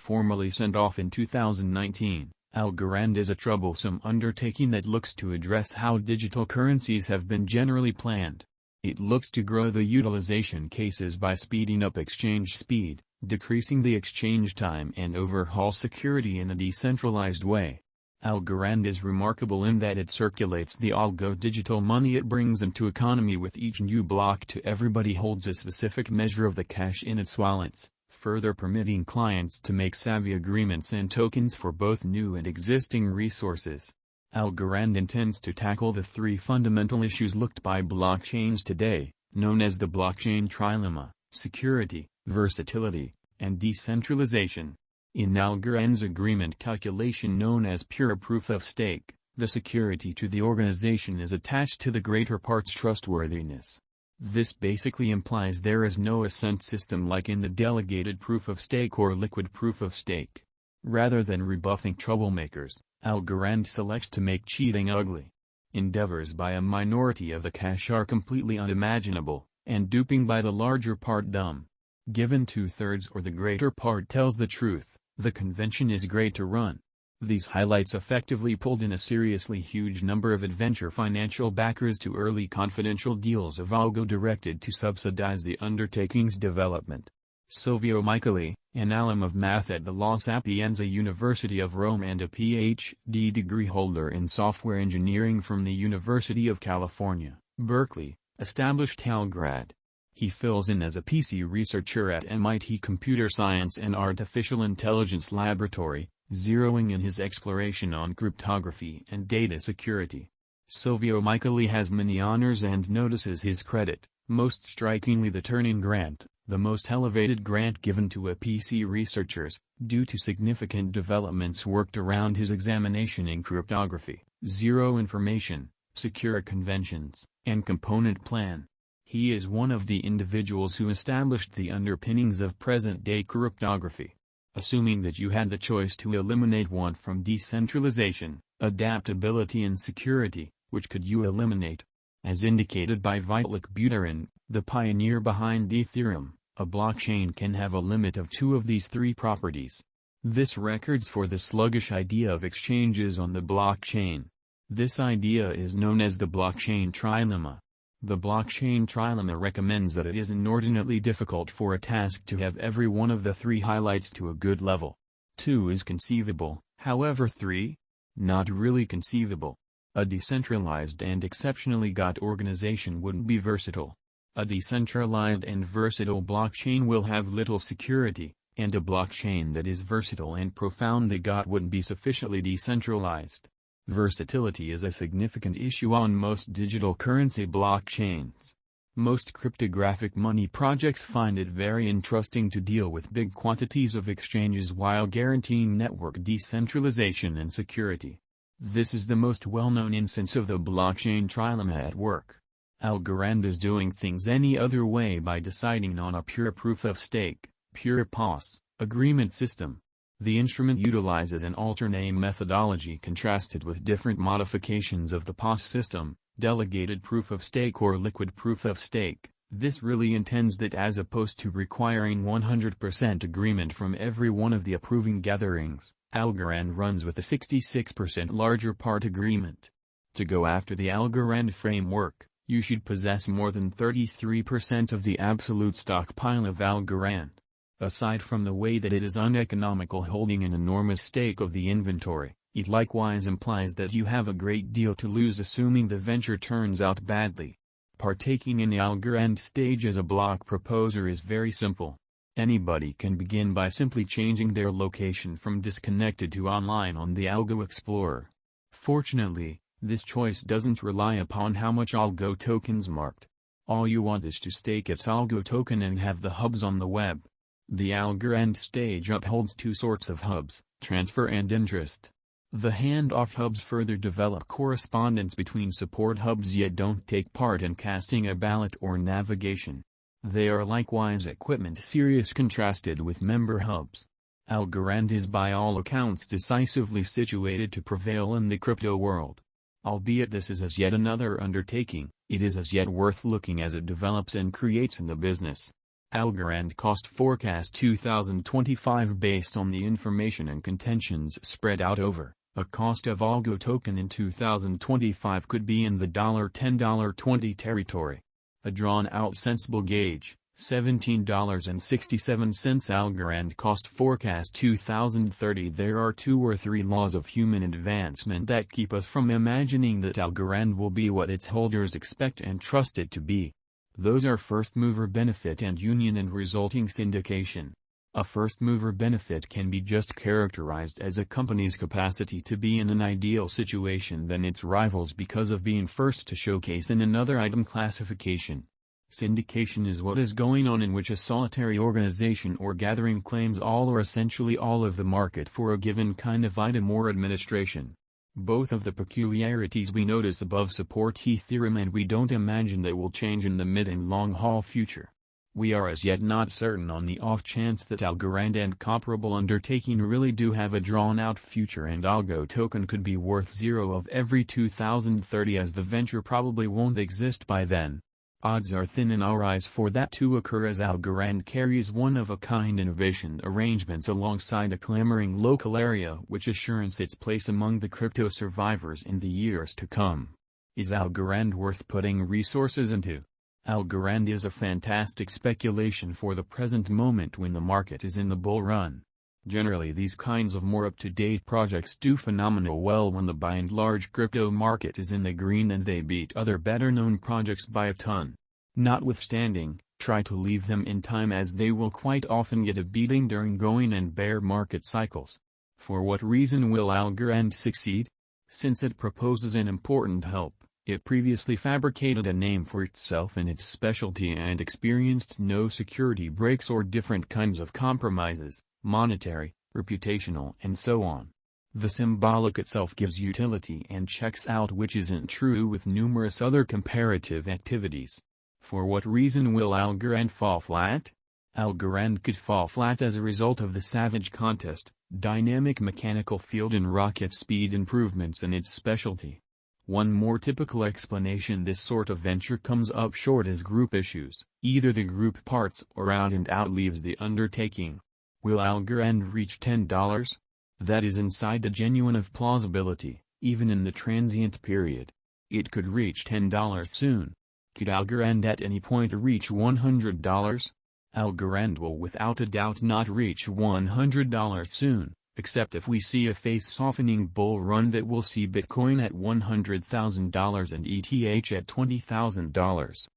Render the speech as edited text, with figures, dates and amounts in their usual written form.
formally sent off in 2019, Algorand is a troublesome undertaking that looks to address how digital currencies have been generally planned. It looks to grow the utilization cases by speeding up exchange speed, decreasing the exchange time and overhaul security in a decentralized way. Algorand is remarkable in that it circulates the ALGO digital money it brings into economy. With each new block to everybody holds a specific measure of the cash in its wallets, further permitting clients to make savvy agreements and tokens for both new and existing resources. Algorand intends to tackle the three fundamental issues looked by blockchains today, known as the blockchain trilemma: security, versatility, and decentralization. In Algorand's agreement calculation known as pure proof of stake, the security to the organization is attached to the greater part's trustworthiness. This basically implies there is no assent system like in the delegated proof of stake or liquid proof of stake. Rather than rebuffing troublemakers, Algorand selects to make cheating ugly. Endeavors by a minority of the cash are completely unimaginable, and duping by the larger part dumb. Given 2/3 or the greater part tells the truth, the convention is great to run. These highlights effectively pulled in a seriously huge number of adventure financial backers to early confidential deals of ALGO directed to subsidize the undertaking's development. Silvio Micheli, an alum of math at the La Sapienza University of Rome and a Ph.D. degree holder in software engineering from the University of California, Berkeley, established Algorand. He fills in as a PC researcher at MIT Computer Science and Artificial Intelligence Laboratory, zeroing in his exploration on cryptography and data security. Silvio Micheli has many honors and notices his credit, most strikingly the Turing Grant, the most elevated grant given to a PC researchers, due to significant developments worked around his examination in cryptography, zero information, secure conventions, and component plan. He is one of the individuals who established the underpinnings of present-day cryptography. Assuming that you had the choice to eliminate one from decentralization, adaptability and security, which could you eliminate? As indicated by Vitalik Buterin, the pioneer behind Ethereum, a blockchain can have a limit of two of these three properties. This records for the sluggish idea of exchanges on the blockchain. This idea is known as the blockchain trilemma. The blockchain trilemma recommends that it is inordinately difficult for a task to have every one of the three highlights to a good level. 2 is conceivable, however 3? Not really conceivable. A decentralized and exceptionally got organization wouldn't be versatile. A decentralized and versatile blockchain will have little security, and a blockchain that is versatile and profoundly got wouldn't be sufficiently decentralized. Versatility is a significant issue on most digital currency blockchains. Most cryptographic money projects find it very interesting to deal with big quantities of exchanges while guaranteeing network decentralization and security. This is the most well-known instance of the blockchain trilemma at work. Algorand is doing things any other way by deciding on a pure proof of stake, pure POS, agreement system. The instrument utilizes an alternate methodology contrasted with different modifications of the POS system, delegated proof of stake or liquid proof of stake. This really intends that as opposed to requiring 100% agreement from every one of the approving gatherings, Algorand runs with a 66% larger part agreement. To go after the Algorand framework, you should possess more than 33% of the absolute stockpile of Algorand. Aside from the way that it is uneconomical holding an enormous stake of the inventory, it likewise implies that you have a great deal to lose assuming the venture turns out badly. Partaking in the Algorand stage as a block proposer is very simple. Anybody can begin by simply changing their location from disconnected to online on the ALGO Explorer. Fortunately, this choice doesn't rely upon how much ALGO tokens marked. All you want is to stake its ALGO token and have the hubs on the web. The Algorand stage upholds two sorts of hubs, transfer and interest. The handoff hubs further develop correspondence between support hubs yet don't take part in casting a ballot or navigation. They are likewise equipment series contrasted with member hubs. Algorand is by all accounts decisively situated to prevail in the crypto world. Albeit this is as yet another undertaking, it is as yet worth looking as it develops and creates in the business. Algorand cost forecast 2025 based on the information and contentions spread out over a cost of ALGO token in 2025 could be in the $10-$20 territory. A drawn-out sensible gauge, $17.67 Algorand cost forecast 2030. There are 2 or 3 laws of human advancement that keep us from imagining that Algorand will be what its holders expect and trust it to be. Those are first-mover benefit and union and resulting syndication. A first-mover benefit can be just characterized as a company's capacity to be in an ideal situation than its rivals because of being first to showcase in another item classification. Syndication is what is going on in which a solitary organization or gathering claims all or essentially all of the market for a given kind of item or administration. Both of the peculiarities we notice above support Ethereum, and we don't imagine they will change in the mid and long-haul future. We are as yet not certain on the off chance that Algorand and comparable undertaking really do have a drawn-out future and ALGO token could be worth 0 of every 2030, as the venture probably won't exist by then. Odds are thin in our eyes for that to occur, as Algorand carries one-of-a-kind innovation arrangements alongside a clamoring local area which assures its place among the crypto survivors in the years to come. Is Algorand worth putting resources into? Algorand is a fantastic speculation for the present moment when the market is in the bull run. Generally these kinds of more up-to-date projects do phenomenal well when the by and large crypto market is in the green and they beat other better-known projects by a ton. Notwithstanding, try to leave them in time, as they will quite often get a beating during going and bear market cycles. For what reason will Algorand succeed? Since it proposes an important help, it previously fabricated a name for itself in its specialty and experienced no security breaks or different kinds of compromises, monetary, reputational and so on. The symbolic itself gives utility and checks out, which isn't true with numerous other comparative activities. For what reason will Algorand fall flat? Algorand could fall flat as a result of the savage contest, dynamic mechanical field and rocket speed improvements in its specialty. One more typical explanation this sort of venture comes up short is group issues. Either the group parts or out and out leaves the undertaking. Will Algorand reach $10? That is inside the genuine of plausibility, even in the transient period. It could reach $10 soon. Could Algorand at any point reach $100? Algorand will without a doubt not reach $100 soon, except if we see a face-softening bull run that will see Bitcoin at $100,000 and ETH at $20,000.